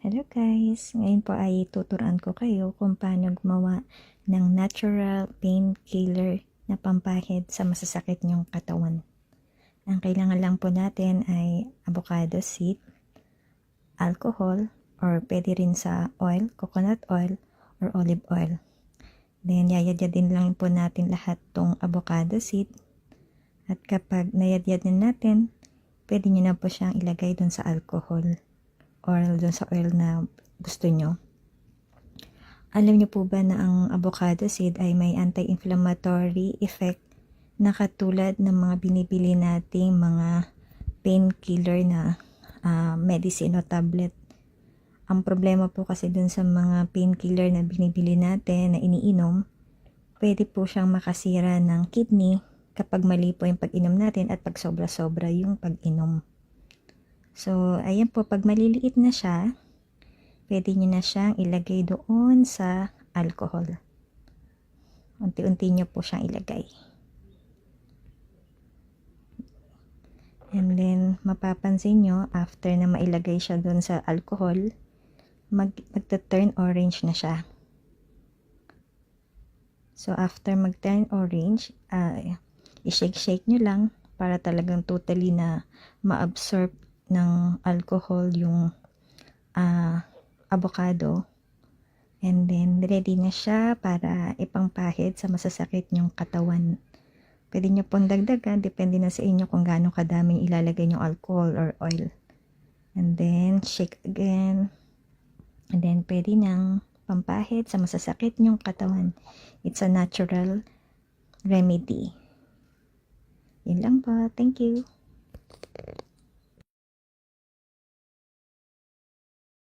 Hello guys! Ngayon po ay tuturuan ko kayo kung paano gumawa ng natural painkiller na pampahid sa masasakit niyong katawan. Ang kailangan lang po natin ay avocado seed, alcohol, or pwede rin sa oil, coconut oil, or olive oil. Then yayadyadin lang po natin lahat tong avocado seed. At kapag nayadyad na natin, pwede nyo na po siyang ilagay dun sa alcohol or dun sa oil na gusto nyo. Alam nyo po ba na ang avocado seed ay may anti-inflammatory effect na katulad ng mga binibili nating mga painkiller na medicine o tablet. Ang problema po kasi dun sa mga painkiller na binibili natin na iniinom, pwede po siyang makasira ng kidney kapag mali po yung pag-inom natin at pag sobra-sobra yung pag-inom. So, ayan po, pag maliliit na siya, pwede nyo na siyang ilagay doon sa alcohol. Unti-unti nyo po siyang ilagay. And then, mapapansin nyo, after na mailagay siya doon sa alcohol, magta-turn orange na siya. So, after mag-turn orange, i-shake-shake nyo lang para talagang totally na ma-absorb ng alcohol yung avocado. And then, ready na siya para ipangpahid sa masasakit nyong katawan. Pwede nyo pong dagdagan, depende na sa inyo kung gaano kadaming ilalagay nyong alcohol or oil. And then, shake again. And then, pwede nang pampahid sa masasakit nyong katawan. It's a natural remedy. Yun lang po. Thank you.